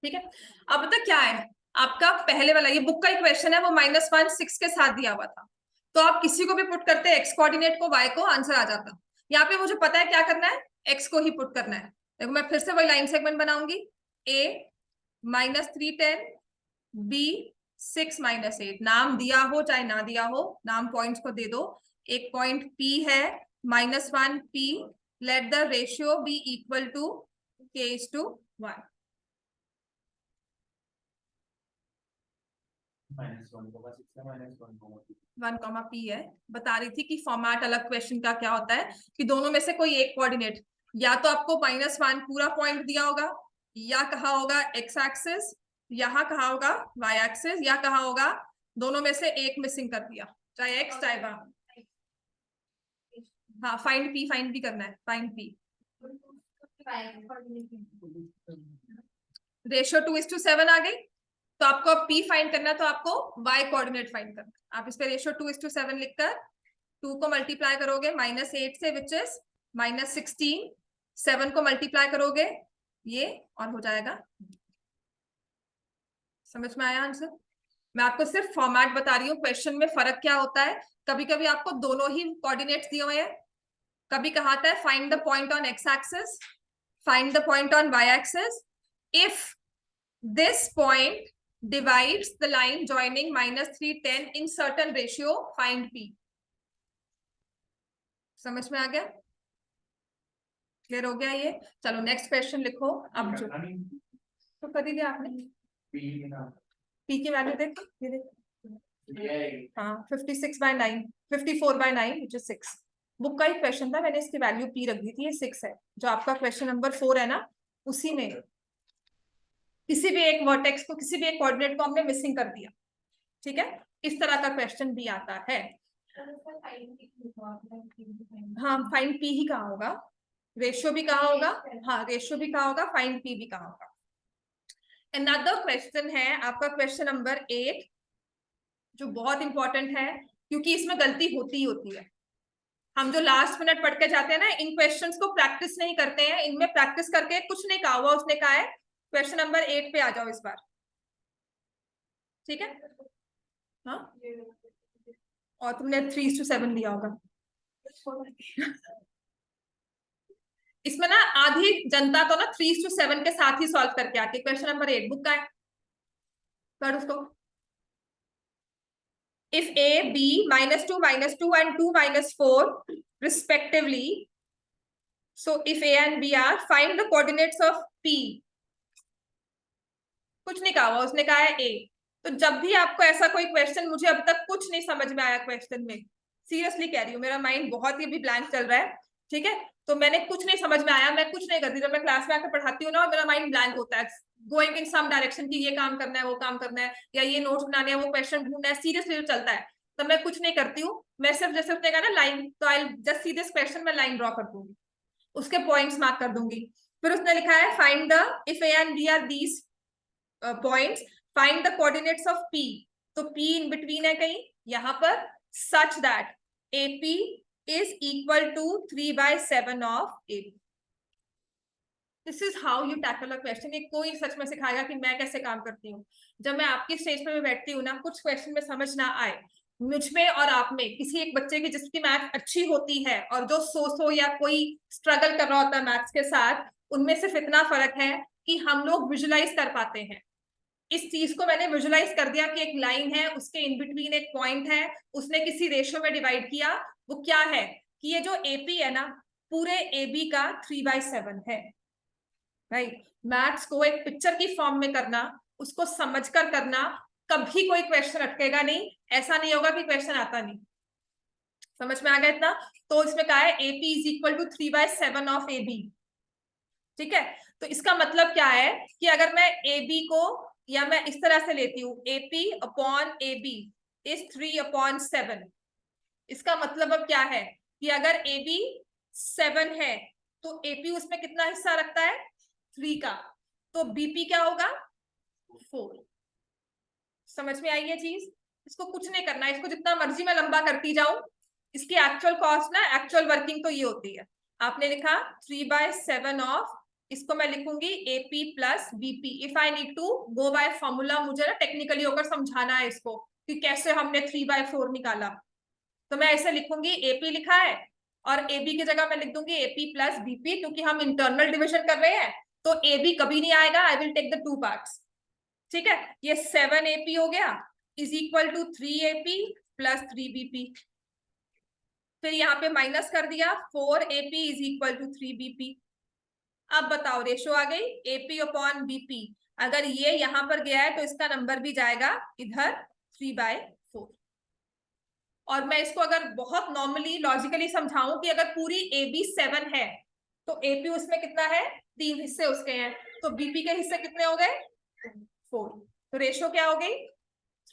ठीक है। अब तक क्या है आपका पहले वाला, ये बुक का एक क्वेश्चन है, वो -1/6 के साथ दिया हुआ था, तो आप किसी को भी पुट करते हैं, एक्स कोऑर्डिनेट को, वाई को, आंसर आ जाता। यहाँ पे मुझे पता है क्या करना है, एक्स को ही पुट करना है। देखो मैं फिर से वही लाइन सेगमेंट बनाऊंगी, a -310 b 6 -8, नाम दिया हो चाहे ना दिया हो, नाम पॉइंट्स को दे दो। एक पॉइंट P है -1 P, let the ratio be equal to k/1। -1 P है। बता रही थी कि फॉर्मेट अलग क्वेश्चन का क्या होता है कि दोनों में से कोई एक कोऑर्डिनेट, या तो आपको -1 पूरा पॉइंट दिया होगा, या कहा होगा एक्स एक्सिस, यहाँ कहा होगा वाई एक्सिस, या कहा होगा दोनों में से एक मिसिंग कर दिया, चाहे एक्स चाहे वाई। हाँ फाइंड पी करना है, फाइंड पी। रेशियो 2:7 आ गई, तो आपको अब P फाइंड करना है, तो आपको Y कोऑर्डिनेट फाइंड करना है। आप इस पे रेशियो 2:7 लिखकर 2 को मल्टीप्लाई करोगे -8 से, विच इज -16, 7 को मल्टीप्लाई करोगे ये, और हो जाएगा। समझ में आया आंसर? मैं आपको सिर्फ फॉर्मेट बता रही हूँ, क्वेश्चन में फर्क क्या होता है। कभी कभी आपको दोनों ही कोऑर्डिनेट्स दिए हुए हैं, कभी कहाता है find the point on X axis, find the point on Y axis, if this point divides the line joining -310 in certain ratio, find P। समझ में आ गया? क्लियर हो गया ये? चलो नेक्स्ट क्वेश्चन लिखो। अब जो तो कर ही दिया आपने, P की वैल्यू देखो, ये देखो, हाँ 56/9, 54/9 which is 6। बुक का ही क्वेश्चन था, मैंने इसकी वैल्यू P रख दी थी, ये 6 है। जो आपका क्वेश्चन नंबर 4 है ना, उसी में किसी भी एक वर्टेक्स को, किसी भी एक कोऑर्डिनेट को हमने मिसिंग कर दिया, ठीक है। इस तरह का क्वेश्चन भी आता है। हाँ फाइंड P ही कहा होगा, रेशियो भी कहा होगा, हाँ रेशियो भी कहा होगा, फाइंड P भी कहा होगा। अनदर क्वेश्चन है आपका क्वेश्चन नंबर 8, जो बहुत इंपॉर्टेंट है, क्योंकि इसमें गलती होती ही होती है। हम जो लास्ट मिनट पढ़ के जाते हैं ना, इन क्वेश्चंस को प्रैक्टिस नहीं करते हैं, इनमें प्रैक्टिस करके कुछ नहीं कहा हुआ, उसने कहा है क्वेश्चन नंबर 8 पे आ जाओ इस बार, ठीक है। हाँ और तुमने 3:7 लिया होगा। इसमें ना आधी जनता तो ना 3:7 के साथ ही सॉल्व करके आती है। क्वेश्चन नंबर 8 बुक का है, कर उसको। If A, B, -2, -2 and 2, -4 respectively, so if A and B are, find the coordinates of P। कुछ नहीं कहा हुआ, उसने कहा है A। तो जब भी आपको ऐसा कोई क्वेश्चन, मुझे अब तक कुछ नहीं समझ में आया क्वेश्चन में, सीरियसली कह रही हूँ, मेरा माइंड बहुत ही अभी ब्लैंक चल रहा है, ठीक है। तो मैंने कुछ नहीं समझ में आया, मैं कुछ नहीं करती, जब मैं क्लास में आकर पढ़ाती हूँ ना, मेरा माइंड ब्लैंक होता है, गोइंग इन सम डायरेक्शन की, ये काम करना है, वो काम करना है, या ये नोट्स बनाने हैं, वो क्वेश्चन ढूंढना है, सीरियसली चलता है। तो मैं कुछ नहीं करती हूँ, मैं सिर्फ जैसे उसने कहा ना लाइन, तो I just see this question, मैं लाइन ड्रॉ कर दूंगी, उसके पॉइंट्स मार्क कर दूंगी। फिर उसने लिखा है find the, if A and B are these points, find the coordinates of P। तो P इन बिटवीन है कहीं यहाँ पर, such that AP is equal to 3/7 of AP। This is how you tackle a question. ये कोई सच में सिखाएगा कि मैं कैसे काम करती हूँ। जब मैं आपकी स्टेज पे बैठती हूँ ना, कुछ क्वेश्चन में समझ ना आए, मुझ में और आप में किसी एक बच्चे की जिसकी मैथ अच्छी होती है और जो सो या कोई स्ट्रगल कर रहा होता है मैथ्स के साथ, उनमें सिर्फ इतना फर्क है कि हम लोग विजुलाइज कर पाते हैं। इस चीज को मैंने विजुलाइज कर दिया कि एक लाइन है, उसके इन बिटवीन एक पॉइंट है, उसने किसी रेशियो में डिवाइड किया। वो क्या है कि ये जो AP है ना, पूरे AB का 3/7 है। राइट, मैथ्स को एक पिक्चर की फॉर्म में करना, उसको समझकर करना, कभी कोई क्वेश्चन अटकेगा नहीं, ऐसा नहीं होगा कि क्वेश्चन आता नहीं। समझ में आ गया इतना? तो इसमें कहा है AP is equal to 3/7 of AB। ठीक है, तो इसका मतलब क्या है कि अगर मैं AB को, या मैं इस तरह से लेती हूँ, AP अपॉन AB इज 3/7। इसका मतलब अब क्या है कि अगर AB 7 है तो AP उसमें कितना हिस्सा रखता है? 3 का। तो BP क्या होगा? 4। समझ में आई ये चीज? इसको कुछ नहीं करना है, इसको जितना मर्जी मैं लंबा करती जाऊं, इसकी एक्चुअल कॉस्ट ना, एक्चुअल वर्किंग तो ये होती है। आपने लिखा 3/7 ऑफ, इसको मैं लिखूंगी AP plus BP। If I need to go by formula, मुझे ना टेक्निकली होकर समझाना है इसको कि कैसे हमने 3/4 निकाला, तो मैं ऐसे लिखूंगी, AP लिखा है और AB की जगह मैं लिख दूंगी AP प्लस BP, क्योंकि हम इंटरनल डिविजन कर रहे हैं तो AB कभी नहीं आएगा, I will take the 2 parts. ठीक है, ये 7AP हो गया is equal to 3AP plus 3BP। फिर यहाँ पे माइनस कर दिया, 4AP is equal to 3BP। अब बताओ, रेशो आ गई AP अपॉन BP। अगर ये यहां पर गया है तो इसका नंबर भी जाएगा इधर 3/4। और मैं इसको अगर बहुत नॉर्मली लॉजिकली समझाऊं कि अगर पूरी AB 7 है तो AP उसमें कितना है? 3 हिस्से उसके हैं, तो BP के हिस्से कितने हो गए? 4। तो रेशो क्या हो गई?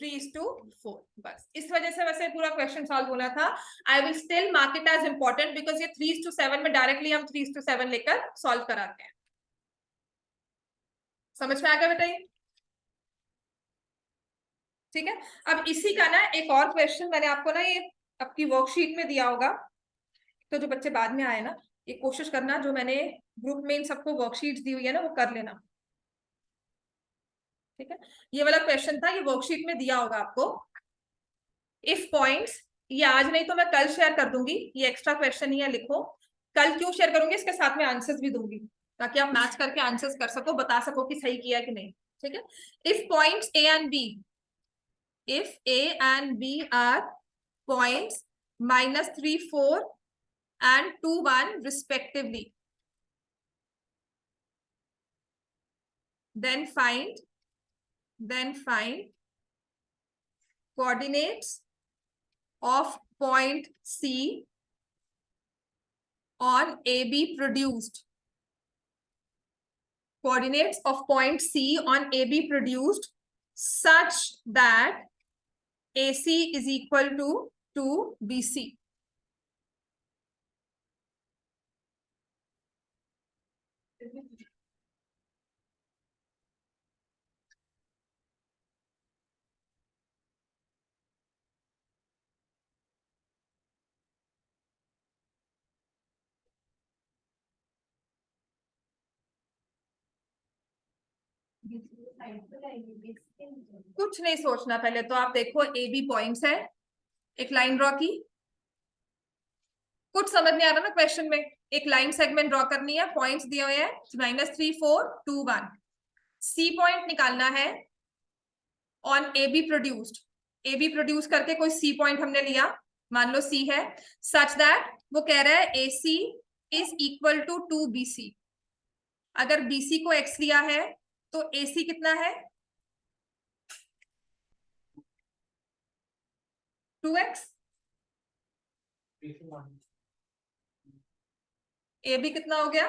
3:4। बस इस वजह से वैसे पूरा क्वेश्चन सॉल्व होना था। I will still mark it as important because ये 3:7 में डायरेक्टली हम 3:7 लेकर सॉल्व कराते हैं। समझ में आ गया बेटा? ठीक है, अब इसी का ना एक और क्वेश्चन मैंने आपको ना ये आपकी वर्कशीट में दिया होगा, तो जो बच्चे बाद में आए ना, ये कोशिश करना जो मैंने ग्रुप में इन सबको वर्कशीट दी हुई है ना वो कर लेना। ठीक है, ये वाला क्वेश्चन था, ये वर्कशीट में दिया होगा आपको। इफ पॉइंट्स, ये आज नहीं तो मैं कल शेयर कर दूंगी, ये एक्स्ट्रा क्वेश्चन ही है, लिखो। कल क्यों शेयर करूंगी, इसके साथ में आंसर्स भी दूंगी ताकि आप मैच करके आंसर्स कर सको, बता सको कि सही किया कि नहीं। ठीक है, if points A and B, if A and B are points -3, 4 and 2, 1 respectively, then find coordinates of point C on AB produced. Coordinates of point C on AB produced such that AC is equal to BC. कुछ नहीं सोचना, पहले तो आप देखो AB पॉइंट्स है, एक लाइन ड्रॉ की। कुछ समझ नहीं आ रहा ना क्वेश्चन में, एक लाइन सेगमेंट ड्रॉ करनी है, पॉइंट्स दिए हुए हैं -3, 4, 2, 1। C पॉइंट निकालना है on AB produced. AB produce करके कोई C पॉइंट हमने लिया, मान लो C है, सच दैट वो कह रहा है AC is equal to BC। अगर BC को X लिया है तो AC कितना है? 2X। AB कितना हो गया?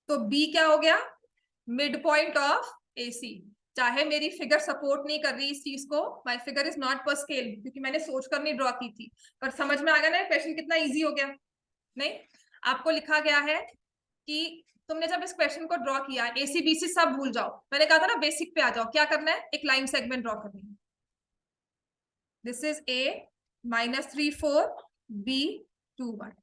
तो B क्या हो गया? Mid point of AC। चाहे मेरी फिगर सपोर्ट नहीं कर रही इस चीज को, माय फिगर इज नॉट पर स्केल, क्योंकि मैंने सोचकर नहीं ड्रॉ की थी, पर समझ में आ गया ना क्वेश्चन कितना इजी हो गया? नहीं, आपको लिखा गया है कि तुमने जब इस क्वेश्चन को ड्रॉ किया, AC BC सब भूल जाओ, मैंने कहा था ना बेसिक पे आ जाओ। क्या करना है? एक लाइन सेगमेंट ड्रॉ करनी है। This is A -3, 4 B 2, 1।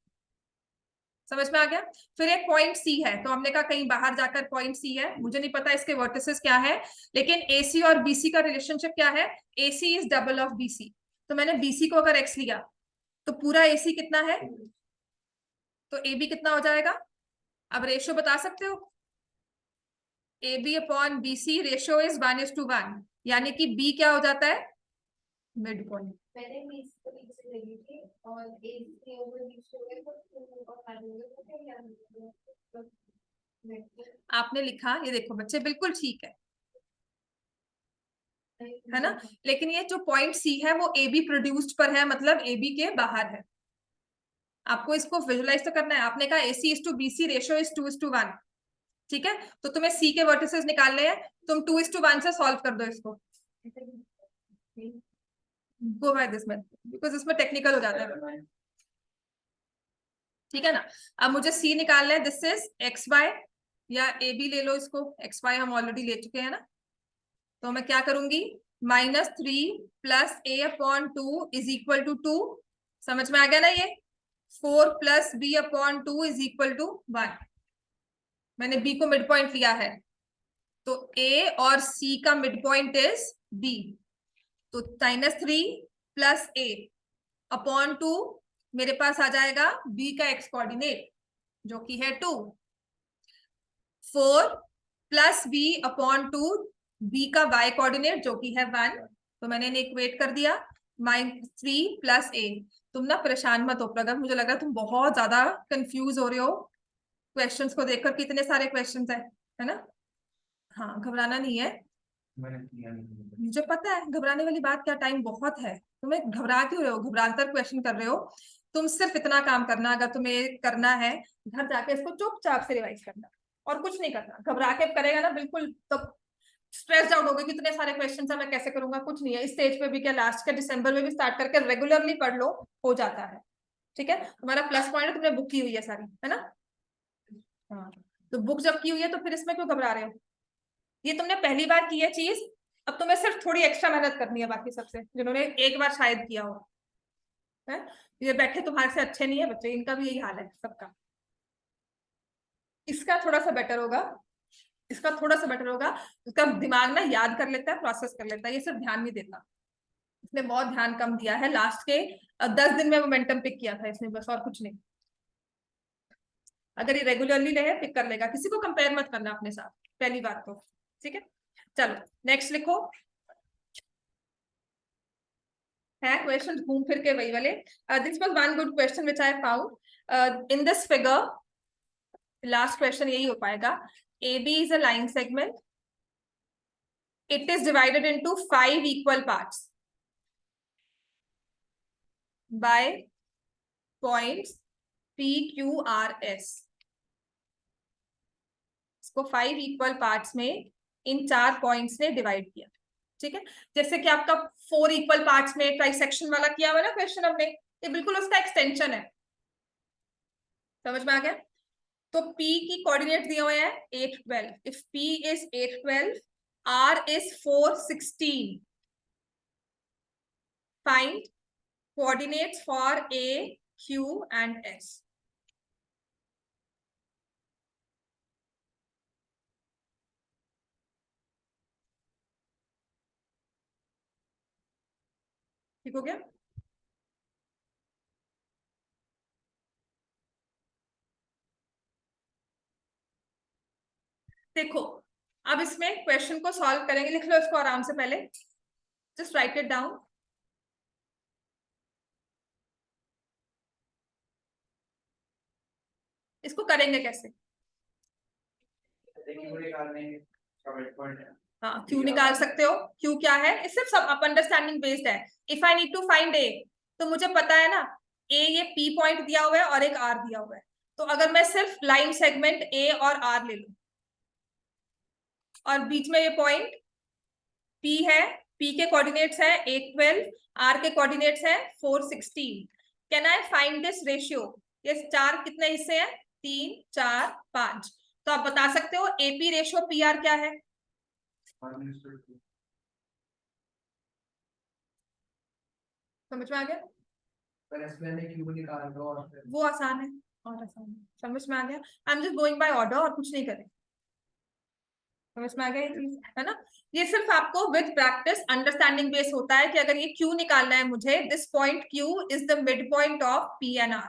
समझ में आ गया? फिर एक पॉइंट C है, तो हमने कहा कहीं बाहर जाकर पॉइंट C है, मुझे नहीं पता इसके वर्टिसेस क्या है, लेकिन AC और BC का रिलेशनशिप क्या है? AC is double of BC। तो मैंने BC को अगर X लिया तो पूरा AC कितना है? तो AB कितना हो जाएगा? अब रेशियो बता सकते हो? AB upon BC ratio is 1:1, यानी कि B क्या हो जाता है? Mid point. लगी थी और एक से ओवर बीच हो गए तो और हाथ हो गए तो फिर यार आपने लिखा, ये देखो बच्चे बिल्कुल ठीक है ना। लेकिन ये जो पॉइंट सी है वो ए बी प्रोड्यूस्ड पर है, मतलब ए बी के बाहर है। आपको इसको विजुलाइज तो करना है। आपने कहा AC is to BC ratio is 2:1, ठीक है। तो तुम्हें सी के वर्टिसेस निकालने हैं, तुम 2:1 से सॉल्व कर दो इसको। गो बाय दिस मेथड बिकॉज इसमें टेक्निकल हो जाता है, ठीक है ना। अब मुझे सी निकालना है, दिस इज XY, या AB ले लो इसको, XY हम ऑलरेडी ले चुके हैं ना। तो मैं क्या करूंगी, -3 + A/2 इज इक्वल टू 2। समझ में आ गया ना ये। 4 + B/2 इज इक्वल टू 1। मैंने B को मिड पॉइंट लिया है, तो A और C का मिड पॉइंट इज B। तो -3 + A/2 मेरे पास आ जाएगा B का x कोऑर्डिनेट जो कि है 2। 4 + B/2 B का y कोऑर्डिनेट जो कि है 1। तो मैंने इन्हें इक्वेट कर दिया। -3 + A। तुम ना परेशान मत हो प्रगत, मुझे लग रहा है तुम बहुत ज्यादा कंफ्यूज हो रहे हो क्वेश्चंस को देखकर, कितने सारे क्वेश्चंस है ना। हाँ, घबराना नहीं है, मुझे पता है घबराने वाली बात क्या, टाइम बहुत है। तुम्हें घबरा क्यों रहे हो, घबराकर क्वेश्चन कर रहे हो। तुम सिर्फ इतना काम करना, अगर तुम्हें करना है घर जाके इसको चुपचाप से रिवाइज करना, और कुछ नहीं करना। घबरा के करेगा ना बिल्कुल तो स्ट्रेस आउट होगा कि इतने सारे क्वेश्चन है मैं कैसे करूंगा। कुछ नहीं है, इस स्टेज पे भी क्या, लास्ट के दिसंबर में भी स्टार्ट करके रेगुलरली पढ़ लो, हो जाता है, ठीक है। तुम्हारा प्लस पॉइंट है, तुमने बुक की हुई है सारी, है ना। हाँ, तो बुक जब की हुई है तो फिर इसमें क्यों घबरा रहे हो। ये तुमने पहली बार की है चीज, अब तुम्हें सिर्फ थोड़ी एक्स्ट्रा मेहनत करनी है बाकी सबसे, जिन्होंने एक बार शायद किया हो है। ये बैठे तुम्हारे से अच्छे नहीं है बच्चे, इनका भी यही हाल है सबका। इसका थोड़ा सा बेटर होगा, इसका थोड़ा सा बेटर होगा। इसका दिमाग ना याद कर लेता है, प्रोसेस कर लेता है, ये सिर्फ ध्यान नहीं देता। इसने बहुत ध्यान कम दिया है, लास्ट के 10 दिन में मोमेंटम पिक किया था इसने, बस और कुछ नहीं। अगर ये रेगुलरली रहे पिक कर लेगा, किसी को कंपेयर मत करना अपने साथ, पहली बात तो, ठीक है। चलो नेक्स्ट लिखो, है क्वेश्चन घूम फिर के वही वाले। This was one good question which I found in this figure. Last question यही हो पाएगा। AB is a line segment. It is divided into 5 equal parts by points PQRS. इसको 5 इक्वल पार्ट्स में इन 4 पॉइंट्स ने डिवाइड किया, ठीक है। जैसे कि आपका 4 इक्वल पार्ट्स में ट्राइसेक्शन वाला किया हुआ ना क्वेश्चन हमने, ये बिल्कुल उसका एक्सटेंशन है। समझ में आ गया। तो P की कोऑर्डिनेट दिए हुए हैं 8, 12। If P is 8, 12, R is 4, 16, find coordinates for A, Q and S. ठीक हो गया। देखो अब इसमें क्वेश्चन को सॉल्व करेंगे, लिख लो इसको आराम से पहले, जस्ट राइट इट डाउन। इसको करेंगे कैसे, हाँ क्यू निकाल सकते हो। क्यू क्या है, इस सिर्फ सब अप अंडरस्टैंडिंग बेस्ड है। If I need to find a, तो मुझे पता है ना ए ये P पॉइंट दिया हुआ है और एक R दिया हुआ है। तो अगर मैं सिर्फ लाइन सेगमेंट A और R ले लूं और बीच में ये पॉइंट P है, P के कोऑर्डिनेट्स है 8, 12, R के कोऑर्डिनेट्स है 4, 16। Can I find this ratio. ये 4 कितने हिस्से हैं, 3, 4, 5। तो आप बता सकते हो AP रेशियो PR क्या है। समझ में आ गया। वो आसान है, और आसान है। समझ में आ गया। I am just going by order, और कुछ नहीं करें। समझ में आ गया ये चीज, है ना। ये सिर्फ आपको विद प्रैक्टिस अंडरस्टैंडिंग बेस होता है कि अगर ये Q निकालना है मुझे, this point Q is the mid point of P and R।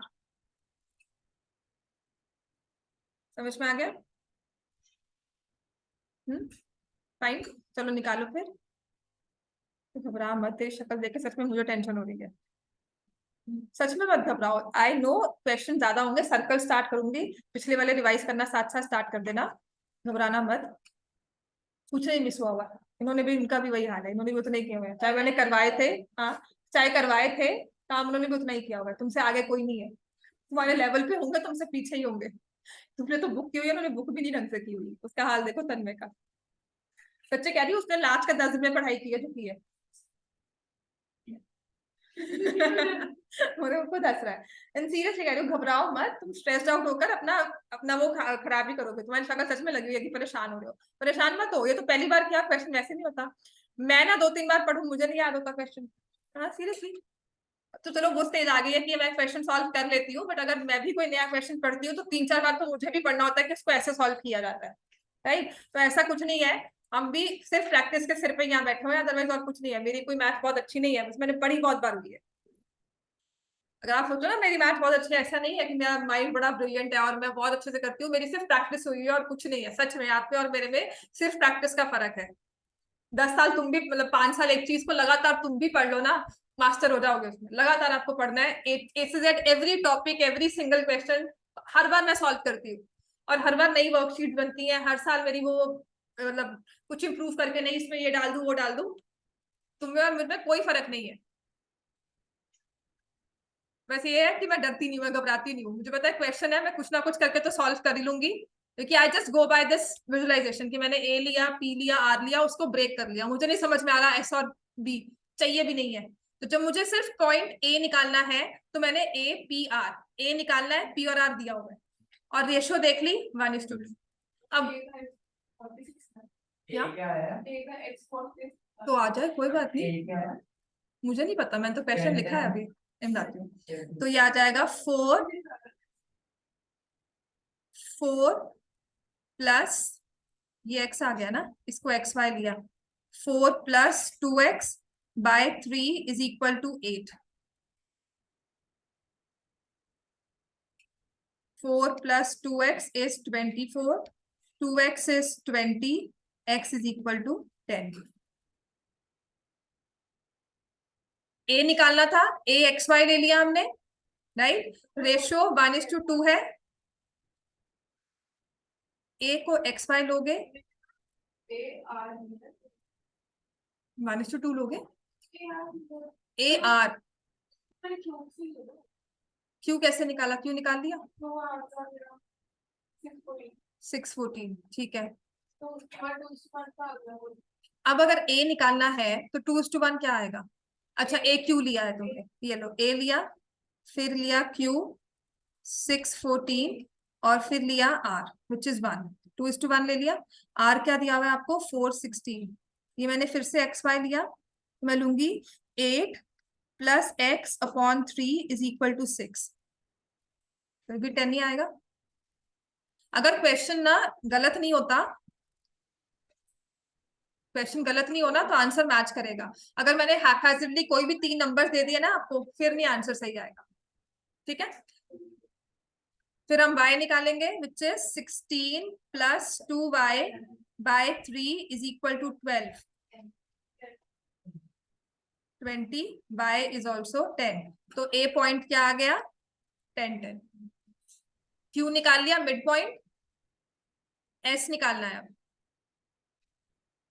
समझ में आ गया। फाइन, चलो निकालो फिर। घबरा मत, तेरी शक्ल देख के सच में मुझे टेंशन हो रही है। सच में मत घबराओ, आई नो क्वेश्चन ज्यादा होंगे, सर्कल स्टार्ट करूंगी, पिछले वाले रिवाइज करना साथ साथ स्टार्ट कर देना, घबराना मत, कुछ नहीं मिस हुआ हुआ। इन्होंने भी, इनका भी वही हाल है, इन्होंने भी उतना ही किया हुआ है, चाहे मैंने करवाए थे, हाँ चाहे करवाए थे काम, उन्होंने भी उतना ही किया हुआ है, तुमसे आगे कोई नहीं है, तुम्हारे लेवल पे होंगे, तुमसे पीछे ही होंगे। तुमने तो बुक की हुई है, उन्होंने बुक भी नहीं ढंग से की हुई, उसका हाल देखो तन्मय का, सच्चे कह रही हूँ, उसने लास्ट का 10 दिन में पढ़ाई की है जो की है। मुझे खुद हंस रहा है, एंड सीरियसली कह रही हूँ, घबराओ मत, तुम स्ट्रेस्ड आउट होकर अपना अपना वो खराब ही करोगे, तुम्हारी शक्ल सच में लगी हुई है कि परेशान हो रहे हो, परेशान मत हो, ये तो पहली बार किया, क्वेश्चन वैसे नहीं होता, मैं ना 2-3 बार पढ़ू, मुझे नहीं याद होता क्वेश्चन, हाँ सीरियसली। तो चलो वो स्टेज आ गई है कि मैं क्वेश्चन सॉल्व कर लेती हूँ, बट अगर मैं भी कोई नया क्वेश्चन पढ़ती हूँ तो 3-4 बार तो मुझे भी पढ़ना होता है कि इसको ऐसे सॉल्व किया जाता है, राइट? तो ऐसा कुछ नहीं है, हम भी सिर्फ प्रैक्टिस के सिर पे यहाँ बैठे हुए हैं, अदरवाइज और कुछ नहीं है, मेरी कोई मैथ बहुत अच्छी नहीं है, बस मैंने पढ़ी बहुत बार हुई है। अगर आप सोचो ना मेरी मैथ बहुत अच्छी है, ऐसा नहीं है कि मेरा माइंड बड़ा ब्रिलियंट है और मैं बहुत अच्छे से करती हूँ, मेरी सिर्फ प्रैक्टिस हुई है और कुछ नहीं है, सच में आप पे और मेरे में सिर्फ प्रैक्टिस का फर्क है। 10 साल तुम भी, मतलब 5 साल एक चीज को लगातार तुम भी पढ़ लो ना, मास्टर हो जाओगे उसमें, लगातार आपको पढ़ना है, ए से Z every topic, every single question, हर बार मैं सॉल्व करती हूँ, और हर बार नई वर्कशीट बनती है, हर साल मेरी वो, मतलब कुछ इंप्रूव करके, नहीं इसमें ये डाल दूं वो डाल दूं, तुम्हें और मुझमें कोई फर्क नहीं है। बस ये है कि मैं डरती नहीं हूँ, मैं घबराती नहीं हूँ, मुझे पता है क्वेश्चन है, मैं कुछ ना कुछ करके तो सॉल्व कर ही लूंगी, क्योंकि I just go by this visualisation कि मैंने ए लिया, पी लिया, आर लिया, उसको ब्रेक कर लिया, मुझे नहीं समझ में आ रहा एस और बी, चाहिए भी नहीं है, तो जब मुझे सिर्फ पॉइंट ए निकालना है तो मैंने ए पी आर, ए निकालना है, पी और आर दिया हुआ है, और रेशियो देख ली 1:2। अब क्या है? तो आ जाए, कोई बात नहीं, क्या है? मुझे नहीं पता, मैंने तो क्वेश्चन लिखा है अभी, बताती हूँ। तो ये आ जाएगा 4 प्लस, ये x आ गया ना, इसको एक्स वाई लिया, 4 + 2x/3 = 8, 4 + 2x is 24, 2x is 20, x is equal to 10। a निकालना था, a xy ले लिया हमने, राइट, रेशियो 1:2 है, a को xy लोगे, 1:2 लोगे, a r, क्यू कैसे निकाला, क्यू निकाल लिया 614, ठीक है। अब अगर a निकालना है तो 2:1 क्या आएगा, अच्छा a क्यू लिया है तुमने, ये लो a लिया, फिर लिया q 614, और फिर लिया r विच इज 1, 2:1 ले लिया, r क्या दिया हुआ है आपको 416, ये मैंने फिर से xy लिया, मैं लूंगी 8 + x/3 = 6, फिर भी 10 नहीं आएगा। अगर क्वेश्चन ना गलत नहीं होता, क्वेश्चन गलत नहीं होना तो आंसर मैच करेगा, अगर मैंने हैप्पैजिडली कोई भी 3 नंबर दे दिए ना आपको, फिर नहीं आंसर सही आएगा, ठीक है। फिर हम y निकालेंगे, which is 16 + 2y/3 = 12, 20y is also 10, तो a पॉइंट क्या आ गया 10 10, q निकाल लिया मिड पॉइंट, s निकालना है अब,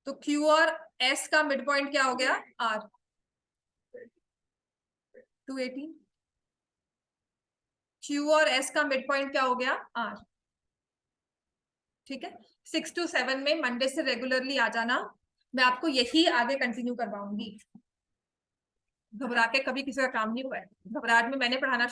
तो q और s का मिड पॉइंट क्या हो गया r, 218, q और s का मिड पॉइंट क्या हो गया r, ठीक है। 6 to 7 में मंडे से रेगुलरली आ जाना, मैं आपको यही आगे कंटिन्यू करवाऊंगी, घबरा के कभी किसी का काम नहीं हुआ है, घबराहट में मैंने पढ़ाना